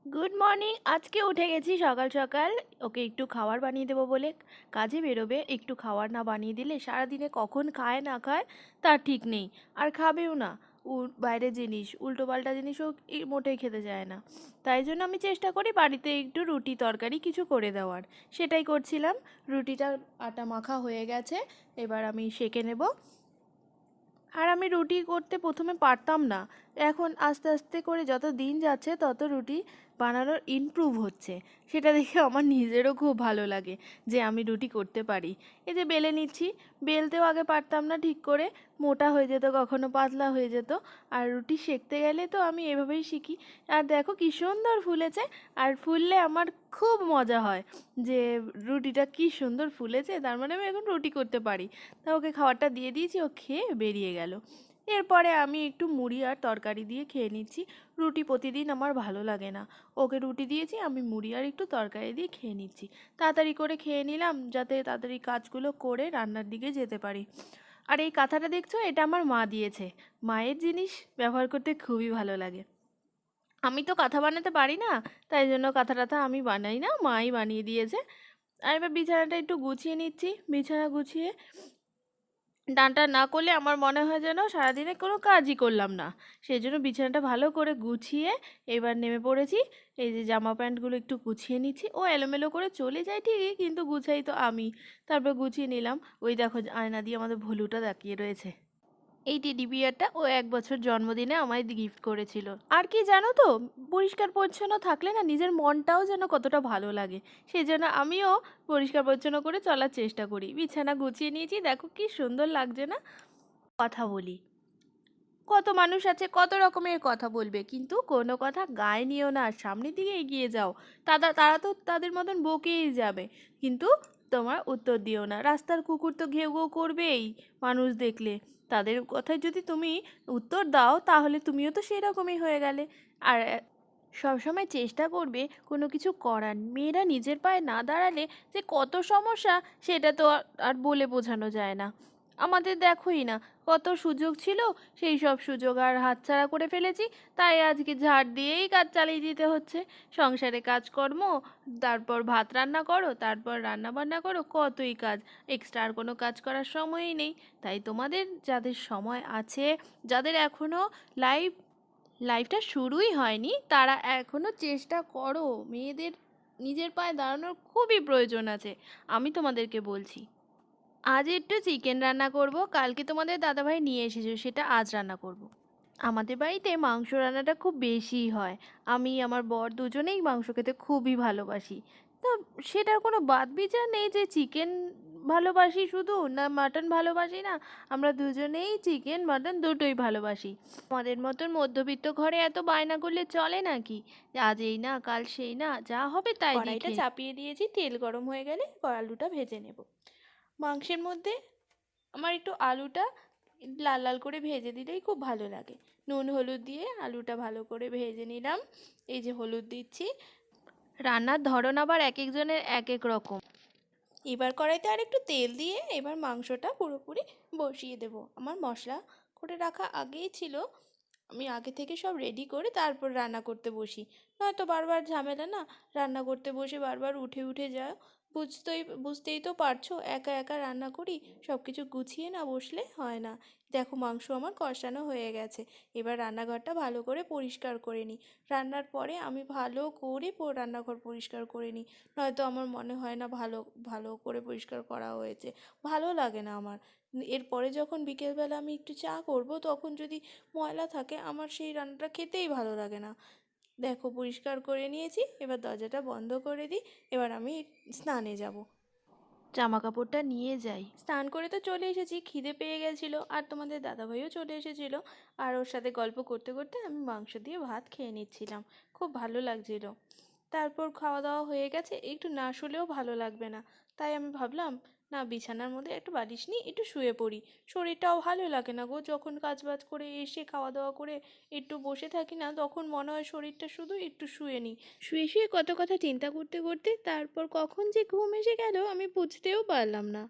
Good morning. আজকে উঠে গেছি সকাল সকাল। ওকে একটু খাবার বানিয়ে দেবো বলে। কাজে বেরোবে, একটু খাবার না বানিয়ে দিলে সারাদিনে কখন খায় না খায় তার ঠিক নেই। আর খাবেও না। বাইরের জিনিস, উল্টোপাল্টা জিনিস ও মোটেই খেতে চায় না। তাই জন্য আমি চেষ্টা করি বাড়িতে একটু রুটি তরকারি কিছু করে দেওয়ার। সেটাই করছিলাম। রুটিটা আটা মাখা হয়ে গেছে, এবার আমি সেঁকে নেব। আর আমি রুটি করতে প্রথমে পারতাম না। এখন আস্তে আস্তে করে যত দিন যাচ্ছে তত রুটি বানানোর ইমপ্রুভ হচ্ছে। সেটা দেখে আমার নিজেরও খুব ভালো লাগে যে আমি রুটি করতে পারি। এই যে বেলে নিচ্ছি, বেলতেও আগে পারতাম না ঠিক করে, মোটা হয়ে যেত, কখনো পাতলা হয়ে যেত। আর রুটি সেঁকতে গেলে তো আমি এভাবেই শিখি। আর দেখো কি সুন্দর ফুলেছে। আর ফুললে আমার খুব মজা হয় যে রুটিটা কি সুন্দর ফুলেছে, তার মানে আমি এখন রুটি করতে পারি। তা ওকে খাবারটা দিয়ে দিয়েছি, ও খেয়ে বেরিয়ে গেল। এরপরে আমি একটু মুড়ি আর তরকারি দিয়ে খেয়ে নিচ্ছি। রুটি প্রতিদিন আমার ভালো লাগে না। ওকে রুটি দিয়েছি, আমি মুড়ি আর একটু তরকারি দিয়ে খেয়ে নিচ্ছি। তাড়াতাড়ি করে খেয়ে নিলাম যাতে তাড়াতাড়ি কাজগুলো করে রান্নার দিকে যেতে পারি। আর এই কাঁথাটা দেখছো, এটা আমার মা দিয়েছে। মায়ের জিনিস ব্যবহার করতে খুবই ভালো লাগে। আমি তো কাঁথা বানাতে পারি না, তাই জন্য কাঁথা টাথা আমি বানাই না, মাই বানিয়ে দিয়েছে। আর এবার বিছানাটা একটু গুছিয়ে নিচ্ছি। বিছানা গুছিয়ে টান না করলে আমার মনে হয় যেন সারাদিনে কোনো কাজই করলাম না। সেই জন্য বিছানাটা ভালো করে গুছিয়ে এবার নেমে পড়েছি। এই যে জামা প্যান্টগুলো একটু গুছিয়ে নিচ্ছি। ও এলোমেলো করে চলে যায় ঠিকই, কিন্তু গুছাই তো আমি। তারপর গুছিয়ে নিলাম। ওই দেখো আয়না দিয়ে আমাদের ভলুটা তাকিয়ে রয়েছে। এই টেডি বিয়ারটা ও 1 বছর জন্মদিনে আমায় গিফট করেছিল। আর কি জানো তো, পরিষ্কার পরিচ্ছন্ন থাকলে না নিজের মনটাও যেন কতটা ভালো লাগে। সেই জন্য আমিও পরিষ্কার পরিচ্ছন্ন করে চলার চেষ্টা করি। বিছানা গুছিয়ে নিয়েছি, দেখো কি সুন্দর লাগছে না। কথা বলি, কত মানুষ আছে কত রকমের কথা বলবে, কিন্তু কোনো কথা গায়ে নিও না, সামনের দিকে এগিয়ে যাও। তারা তো তাদের মতন বকেই যাবে, কিন্তু তোমার উত্তর দিও না। রাস্তার কুকুর তো ঘেউ ঘেউ করবেই মানুষ দেখলে। তাদের কথায় যদি তুমি উত্তর দাও তাহলে তুমিও তো সেই রকমই হয়ে গেলে। আর সবসময় চেষ্টা করবে কোনো কিছু করার। মেয়েরা নিজের পায়ে না দাঁড়ালে যে কত সমস্যা, সেটা তো আর বলে বোঝানো যায় না। আমাদের দেখোই না, কত সুযোগ ছিল, সেই সব সুযোগ আর হাতছাড়া করে ফেলেছি। তাই আজকে ঝাড় দিয়েই কাজ চালিয়ে দিতে হচ্ছে। সংসারে কাজকর্ম, তারপর ভাত রান্না করো, তারপর রান্না বান্না করো, কতই কাজ। এক্সট্রা আর কোনো কাজ করার সময়ই নেই। তাই তোমাদের যাদের সময় আছে, যাদের এখনও লাইফ লাইফটা শুরুই হয়নি, তারা এখনও চেষ্টা করো। মেয়েদের নিজের পায়ে দাঁড়ানোর খুবই প্রয়োজন আছে। আমি তোমাদেরকে বলছি, আজ একটু চিকেন রান্না করব। কালকে তোমাদের দাদাভাই নিয়ে এসেছে, সেটা আজ রান্না করব। আমাদের বাড়িতে মাংস রান্নাটা খুব বেশিই হয়। আমি আমার বর দুজনেই মাংস খেতে খুবই ভালোবাসি। তো সেটার কোনো বাদ বিচার নেই যে চিকেন ভালোবাসি শুধু না মাটন ভালোবাসি না। আমরা দুজনেই চিকেন মাটন দুটোই ভালোবাসি। আমাদের মতন মধ্যবিত্ত ঘরে এত বায়না করলে চলে নাকি? আজ এই না কাল সেই না, যা হবে তাই দিয়ে কড়াইটা চাপিয়ে দিয়েছি, তেল গরম হয়ে গেলে আলুটা ভেজে নেব। মাংসের মধ্যে আমার একটু আলুটা লাল লাল করে ভেজে দিলেই খুব ভালো লাগে। নুন হলুদ দিয়ে আলুটা ভালো করে ভেজে নিলাম। এই যে হলুদ দিচ্ছি। রান্নার ধরন আবার এক একজনের এক এক রকম। এবার কড়াইতে আর একটু তেল দিয়ে এবার মাংসটা পুরোপুরি বসিয়ে দেব। আমার মশলা করে রাখা আগেই ছিল, আমি আগে থেকে সব রেডি করে তারপর রান্না করতে বসি। নয়তো বারবার ঝামেলা না, রান্না করতে বসে বারবার উঠে উঠে যাও। বুঝতেই তো পারছো, একা একা রান্না করি, সব কিছু গুছিয়ে না বসলে হয় না। দেখো মাংস আমার কষানো হয়ে গেছে। এবার রান্নাঘরটা ভালো করে পরিষ্কার করে নিই। রান্নার পরে আমি ভালো করে রান্নাঘর পরিষ্কার করে নিই। নয়তো আমার মনে হয় না ভালো ভালো করে পরিষ্কার করা হয়েছে। ভালো লাগে না আমার। এরপরে যখন বিকেলবেলা আমি একটু চা করব, তখন যদি ময়লা থাকে আমার সেই রান্নাটা খেতেই ভালো লাগে না। দেখো পরিষ্কার করে নিয়েছি, এবার দরজাটা বন্ধ করে দিই। এবার আমি স্নানে যাব। জামা কাপড়টা নিয়ে যাই। স্নান করে তো চলে এসেছি, খিদে পেয়ে গেছিলো, আর তোমাদের দাদাভাইও চলে এসেছিলো। আর ওর সাথে গল্প করতে করতে আমি মাংস দিয়ে ভাত খেয়ে নিচ্ছিলাম। খুব ভালো লাগছিল। তারপর খাওয়া দাওয়া হয়ে গেছে, একটু না শুলেও ভালো লাগবে না। তাই আমি ভাবলাম, না বিছানার মধ্যে একটু বালিশ নিয়ে একটু শুয়ে পড়ি। শরীরটাও ভালো লাগে না গো, যখন কাজবাজ করে এসে খাওয়া দাওয়া করে একটু বসে থাকি না, তখন মনে হয় শরীরটা শুধু একটু শুয়ে নিই। শুয়ে শুয়ে কত কথা চিন্তা করতে করতে তারপর কখন যে ঘুম এসে গেল আমি বুঝতেও পারলাম না।